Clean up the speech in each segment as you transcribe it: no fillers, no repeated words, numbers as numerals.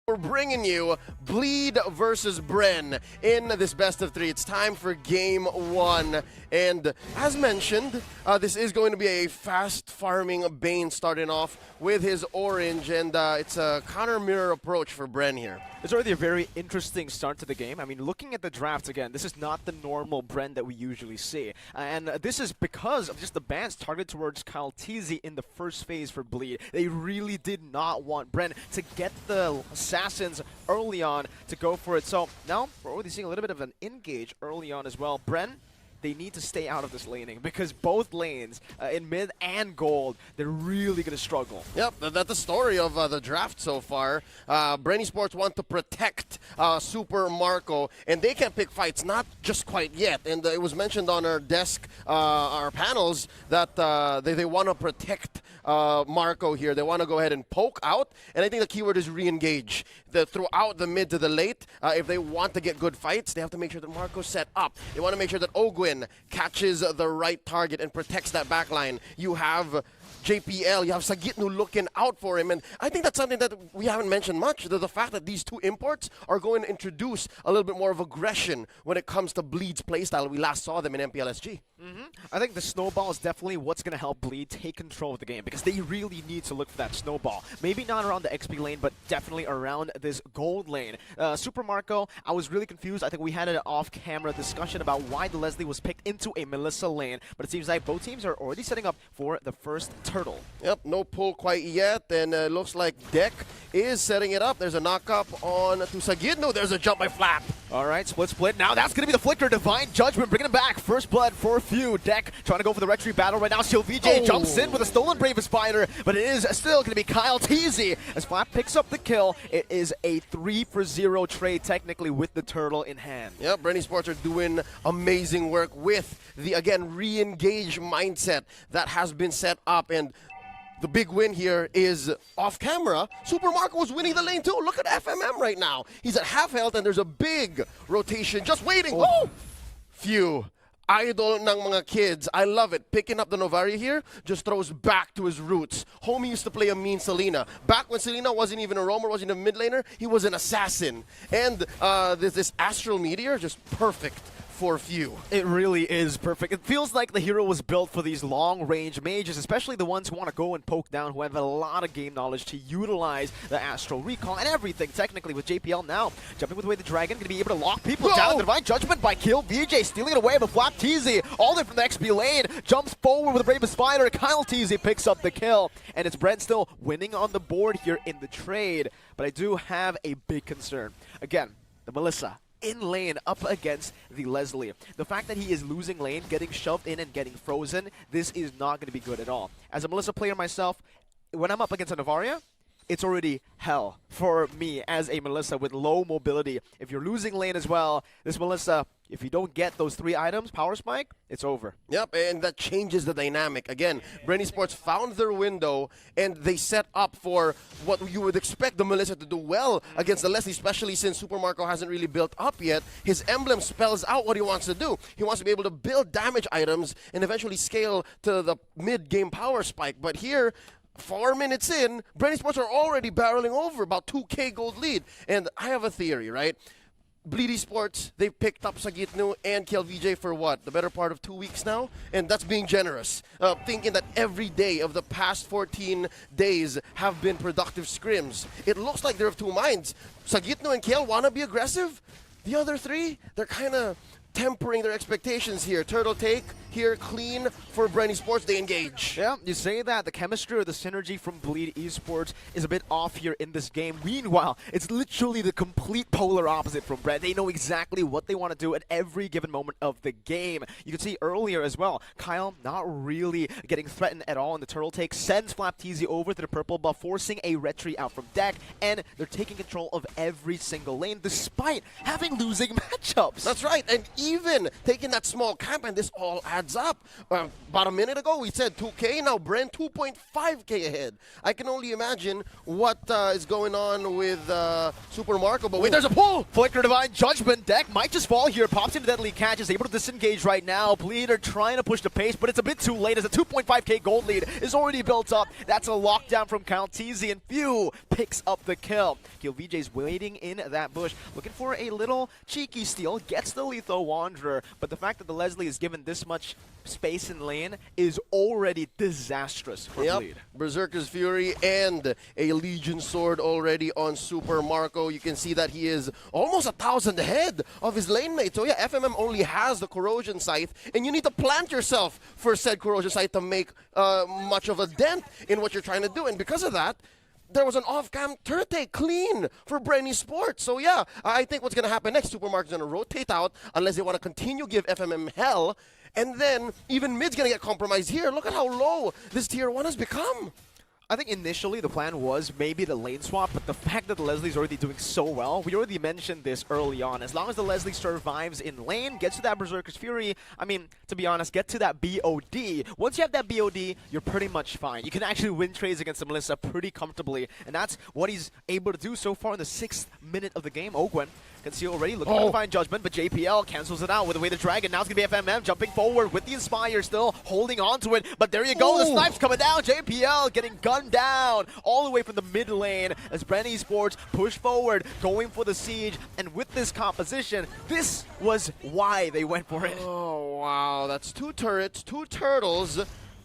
We're bringing you Bleed versus BREN in this best of three. It's time for game one. And as mentioned, this is going to be a fast farming Bane starting off with his orange. And it's a counter mirror approach for BREN here. It's already a very interesting start to the game. I mean, looking at the draft again, this is not the normal BREN that we usually see. And this is because of just the bans targeted towards Kyle Teasy in the first phase for Bleed. They really did not want BREN to get the assassins early on to go for it. So now we're already seeing a little bit of an engage early on as well. BREN, they need to stay out of this laning because both lanes, in mid and gold, they're really going to struggle. Yep, that's the story of the draft so far. BREN Esports want to protect Super Marco, and they can pick fights, not just quite yet. And it was mentioned on our desk, our panels, that they want to protect Marco here. They want to go ahead and poke out, and I think the keyword is re-engage. Throughout the mid to the late, if they want to get good fights, they have to make sure that Marco's set up. They want to make sure that Ogwin catches the right target and protects that backline. You have JPL, you have Sagitnu looking out for him, and I think that's something that we haven't mentioned much, the fact that these two imports are going to introduce a little bit more of aggression when it comes to Bleed's playstyle. We last saw them in MPLSG. I think the snowball is definitely what's going to help Bleed take control of the game because they really need to look for that snowball. Maybe not around the XP lane, but definitely around this gold lane. Super Marco, I was really confused. I think we had an off-camera discussion about why the Leslie was picked into a Melissa lane, but it seems like both teams are already setting up for the first turtle. Yep, no pull quite yet, and it looks like Deck is setting it up. There's a knock-up on to Sagitnu. There's a jump by Flap. All right, split. Now that's going to be the flicker. Divine Judgment bringing him back. First blood for Few. Deck trying to go for the retreat battle right now. VJ jumps in with a stolen Brave Spider, but it is still going to be Kyle Teasy as Flap picks up the kill. It is a 3-for-0 trade technically with the turtle in hand. Yep, BREN Esports are doing amazing work with the, again, re-engage mindset that has been set up, and the big win here is off camera. Super Marco was winning the lane too. Look at FMM right now. He's at half health and there's a big rotation just waiting. Oh! Phew. Idol ng mga kids. I love it. Picking up the Novaria here just throws back to his roots. Homie used to play a mean Selena. Back when Selena wasn't even a roamer, wasn't a mid laner, he was an assassin. And this Astral Meteor, just perfect for Few. It really is perfect. It feels like the hero was built for these long-range mages, especially the ones who want to go and poke down, who have a lot of game knowledge to utilize the Astral Recall and everything, technically, with JPL now. Jumping with the way the Dragon, going to be able to lock people down. The Divine Judgment by Kill VJ, stealing it away, but Flap Teasy, all the way from the XP lane, jumps forward with a Brave Spider. Kyle Teasy picks up the kill, and it's BREN still winning on the board here in the trade. But I do have a big concern. Again, the Melissa in lane up against the Leslie. The fact that he is losing lane, getting shoved in and getting frozen, this is not going to be good at all. As a Melissa player myself, when I'm up against a Novaria, it's already hell for me as a Melissa with low mobility. If you're losing lane as well, this Melissa, if you don't get those 3 items, power spike, it's over. Yep, and that changes the dynamic. Again, BREN Esports found their window, and they set up for what you would expect the Melissa to do well against the Leslie, especially since Super Marco hasn't really built up yet. His emblem spells out what he wants to do. He wants to be able to build damage items and eventually scale to the mid-game power spike. But here, 4 minutes in, BREN Esports are already barreling over about 2K gold lead. And I have a theory, right? Bleed Esports, they've picked up Sagitnu and KLVJ for what? The better part of 2 weeks now? And that's being generous. Thinking that every day of the past 14 days have been productive scrims. It looks like they're of two minds. Sagitnu and KL want to be aggressive. The other 3, they're kind of tempering their expectations here. Turtle take here, clean for BREN Esports. They engage. Yeah, you say that the chemistry or the synergy from Bleed Esports is a bit off here in this game. Meanwhile, it's literally the complete polar opposite from BREN. They know exactly what they want to do at every given moment of the game. You can see earlier as well, Kyle not really getting threatened at all in the turtle take, sends Flap Teasy over to the purple buff, forcing a retreat out from Deck, and they're taking control of every single lane despite having losing matchups. That's right, and even taking that small camp, and this all adds adds up. About a minute ago, we said 2K. Now BREN 2.5K ahead. I can only imagine what is going on with Super Marco. But wait, there's a pull! Flicker Divine Judgment deck might just fall here. Pops into Deadly Catch, is able to disengage right now. Bleeder trying to push the pace, but it's a bit too late as a 2.5K gold lead is already built up. That's a lockdown from Kaltizi, and Few picks up the kill. KillVJ's waiting in that bush, looking for a little cheeky steal, gets the Lethal Wanderer, but the fact that the Leslie is given this much space in lane is already disastrous for Bleed. Berserker's Fury and a Legion Sword already on Super Marco. You can see that he is almost 1,000 ahead of his lane mate. So yeah, FMM only has the Corrosion Scythe, and you need to plant yourself for said Corrosion Scythe to make much of a dent in what you're trying to do. And because of that, there was an off-cam turret take clean for BREN Esports. So yeah, I think what's going to happen next, Super Marco's going to rotate out unless they want to continue give FMM hell. And then even mid's going to get compromised here. Look at how low this tier 1 has become. I think initially the plan was maybe the lane swap, but the fact that the Leslie's already doing so well, we already mentioned this early on. As long as the Leslie survives in lane, gets to that Berserker's Fury, I mean, to be honest, get to that BOD. Once you have that BOD, you're pretty much fine. You can actually win trades against the Melissa pretty comfortably, and that's what he's able to do so far in the 6th minute of the game. Ogwen can see already looking for Divine Judgment, but JPL cancels it out with Away the Dragon. Now it's going to be FMM jumping forward with the Inspire still holding on to it, but there you go, the snipes coming down. JPL getting gunned down all the way from the mid lane as BREN Esports push forward, going for the siege, and with this composition, this was why they went for it. Oh, wow. That's 2 turrets, 2 turtles,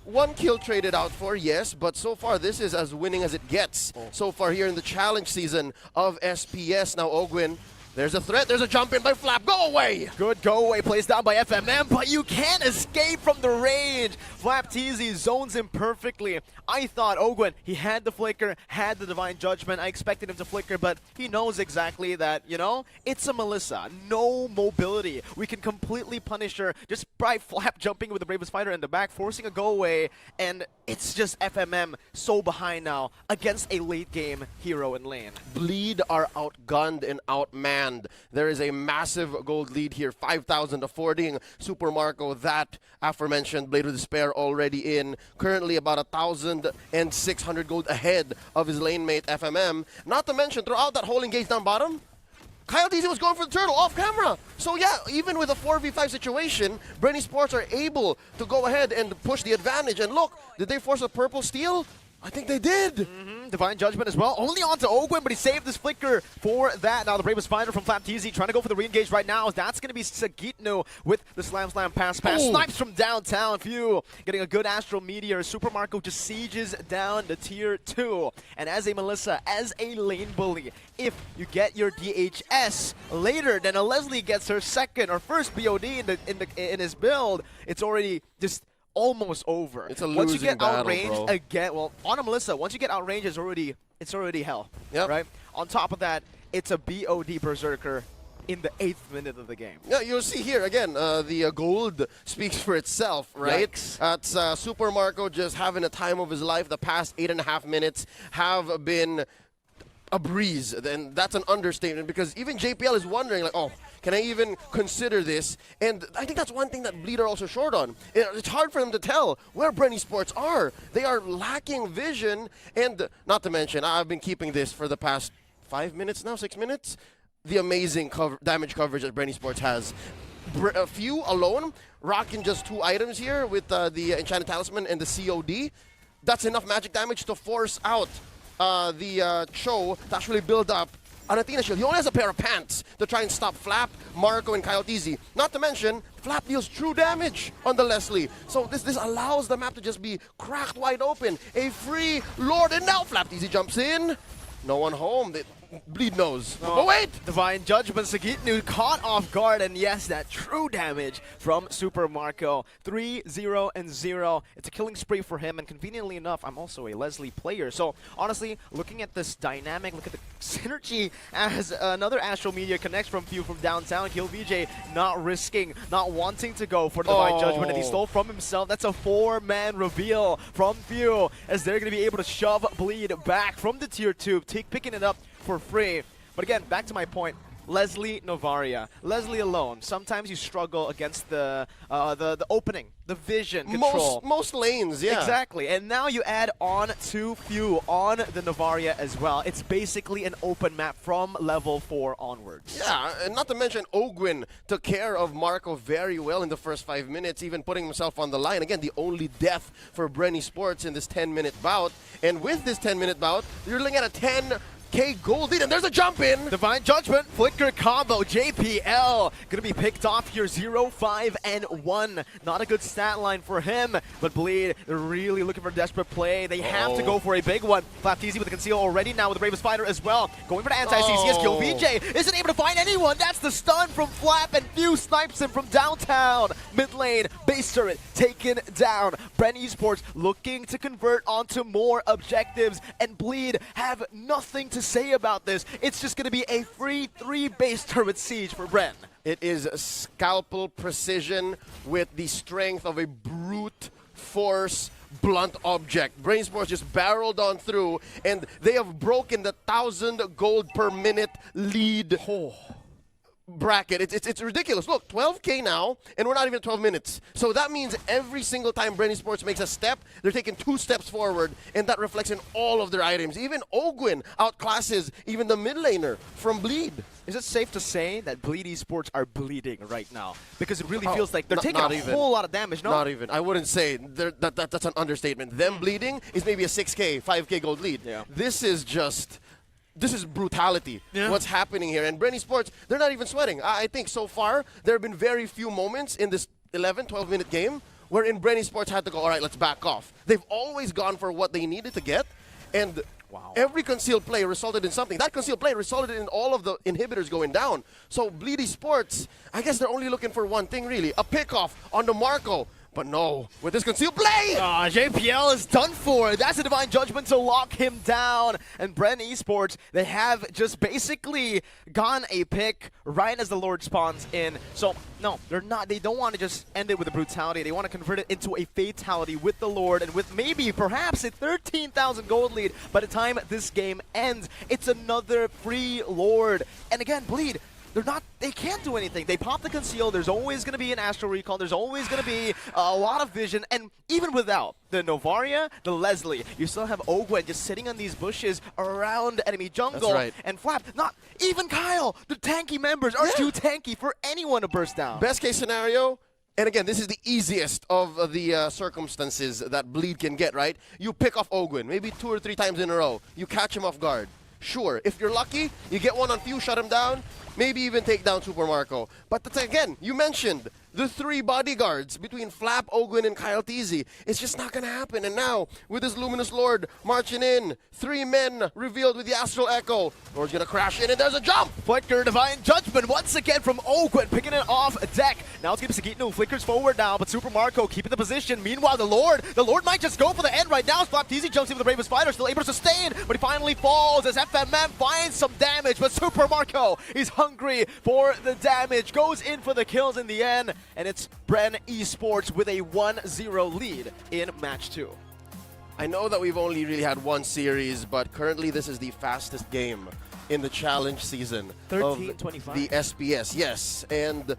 1 kill traded out for, yes, but so far this is as winning as it gets so far here in the challenge season of SPS. Now, Ogwin, there's a threat, there's a jump in by Flap, go away! Good go away, plays down by FMM, but you can't escape from the range. Flap TZ zones him perfectly. I thought Ogwen, he had the flicker, had the Divine Judgment. I expected him to flicker, but he knows exactly that, you know, it's a Melissa. No mobility. We can completely punish her just by Flap jumping with the Bravest Fighter in the back, forcing a go away, and it's just FMM so behind now against a late game hero in lane. Bleed are outgunned and outmanned. There is a massive gold lead here, 5,000 affording Super Marco that aforementioned Blade of Despair already in. Currently about 1,600 gold ahead of his lane mate FMM. Not to mention, throughout that whole engage down bottom, Kyle DZ was going for the turtle off camera. So yeah, even with a 4v5 situation, BREN Esports are able to go ahead and push the advantage. And look, did they force a purple steal? I think they did. Divine Judgment as well. Only onto Ogwen, but he saved this flicker for that. Now the Bravest Fighter from Flap TZ trying to go for the re-engage right now. That's going to be Sagitno with the Slam pass. Snipes from downtown. Few getting a good Astral Meteor. Super Marco just sieges down the tier 2. And as a Melissa, as a lane bully, if you get your DHS later than a Leslie gets her second or first BOD in his build, it's already just almost over. It's a once you losing get battle, outranged bro. again, well, on a Melissa, once you get outranged, it's already hell. Yep. Right? On top of that, it's a BOD Berserker in the 8th minute of the game. Yeah, you'll see here again, the gold speaks for itself, right? That's Super Marco just having a time of his life. The past 8.5 minutes have been a breeze, and that's an understatement because even JPL is wondering, like, oh, can I even consider this? And I think that's one thing that Bleed are also short on. It's hard for them to tell where BREN Esports are. They are lacking vision, and not to mention, I've been keeping this for the past 5 minutes now, 6 minutes, the amazing damage coverage that BREN Esports has. A few alone, rocking just 2 items here with the Enchanted Talisman and the COD. That's enough magic damage to force out the Cho to actually build up an Athena shield. He only has a pair of pants to try and stop Flap, Marco, and Kyle TZ. Not to mention, Flap deals true damage on the Leslie. So this allows the map to just be cracked wide open. A free Lord, and now Flap TZ jumps in. No one home. Bleed knows. Oh, wait! Divine Judgment, Sagitnu caught off guard, and yes, that true damage from Super Marco. 3-0 and 0. It's a killing spree for him, and conveniently enough, I'm also a Leslie player. So honestly, looking at this dynamic, look at the synergy as another Astral Meteor connects from Few from downtown. KillVJ not risking, not wanting to go for the Divine Judgment, and he stole from himself. That's a 4-man reveal from Few, as they're going to be able to shove Bleed back from the tier 2, picking it up for free. But again, back to my point, Leslie, Novaria. Leslie alone. Sometimes you struggle against the opening, the vision control. Most lanes, yeah. Exactly. And now you add on too few on the Novaria as well. It's basically an open map from level 4 onwards. Yeah, and not to mention Ogwin took care of Marco very well in the first 5 minutes, even putting himself on the line. Again, the only death for BREN Esports in this 10-minute bout. And with this 10-minute bout, you're looking at a 10K gold lead, and there's a jump in. Divine Judgment, Flicker combo, JPL gonna be picked off here, 0, 5, and 1. Not a good stat line for him, but Bleed, they're really looking for desperate play. They have to go for a big one. Flapteezy with the conceal already now with the Bravest Fighter as well. Going for the anti-CCS kill. VJ isn't able to find anyone. That's the stun from Flap, and Few snipes him from downtown. Mid lane, base turret taken down. BREN Esports looking to convert onto more objectives, and Bleed have nothing to say about this. It's just going to be a free 3 base turret siege for BREN. It is scalpel precision with the strength of a brute force blunt object. BREN Esports just barreled on through, and they have broken the 1,000 gold per minute lead bracket. It's ridiculous. Look, 12K now, and we're not even 12 minutes. So that means every single time BREN Esports makes a step, they're taking 2 steps forward, and that reflects in all of their items. Even Ogwin outclasses even the mid laner from Bleed. Is it safe to say that Bleed Esports are bleeding right now? Because it really feels like they're taking a whole lot of damage, no? Not even. I wouldn't say. That's an understatement. Them bleeding is maybe a 6K, 5K gold lead. Yeah. This is brutality, what's happening here. And BREN Esports, they're not even sweating. I think so far, there have been very few moments in this 11, 12-minute game wherein BREN Esports had to go, all right, let's back off. They've always gone for what they needed to get, and every concealed play resulted in something. That concealed play resulted in all of the inhibitors going down. So Bleed Esports, I guess they're only looking for one thing, really, a pickoff on the Marco. But no, with this concealed play! JPL is done for. That's a Divine Judgment to lock him down. And BREN Esports, they have just basically gone a pick right as the Lord spawns in. So, no, they're not. They don't want to just end it with a brutality. They want to convert it into a fatality with the Lord and with maybe, perhaps, a 13,000 gold lead by the time this game ends. It's another free Lord. And again, Bleed, they can't do anything. They pop the conceal. There's always going to be an Astral Recall. There's always going to be a lot of vision. And even without the Novaria, the Leslie, you still have Ogwen just sitting on these bushes around enemy jungle. That's right. And Flap, not even Kyle. The tanky members are too tanky for anyone to burst down. Best case scenario, and again, this is the easiest of the circumstances that Bleed can get, right? You pick off Ogwen, maybe 2 or 3 times in a row. You catch him off guard. Sure, if you're lucky, you get one on Few, shut him down, maybe even take down Super Marco. But again, you mentioned the 3 bodyguards between Flap, Ogwin, and Kyle Teasy. It's just not going to happen. And now, with this Luminous Lord marching in, 3 men revealed with the Astral Echo. Lord's going to crash in, and there's a jump! Flicker, Divine Judgment once again from Ogwin, picking it off deck. Now it's going to be Sagitno, flickers forward now, but Super Marco keeping the position. Meanwhile, the Lord might just go for the end right now. Flapteezy jumps in with the Bravest Fighter, still able to sustain, but he finally falls as FMM finds some damage, but Super Marco is hungry for the damage, goes in for the kills in the end, and it's BREN Esports with a 1-0 lead in match 2. I know that we've only really had one series, but currently this is the fastest game in the challenge season of 13-25. the SPS. Yes, and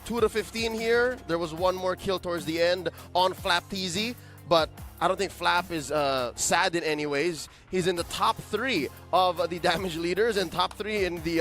2-15 here. There was one more kill towards the end on Flapteezy, but I don't think Flap is sad in any ways. He's in the top 3 of the damage leaders and top 3 in the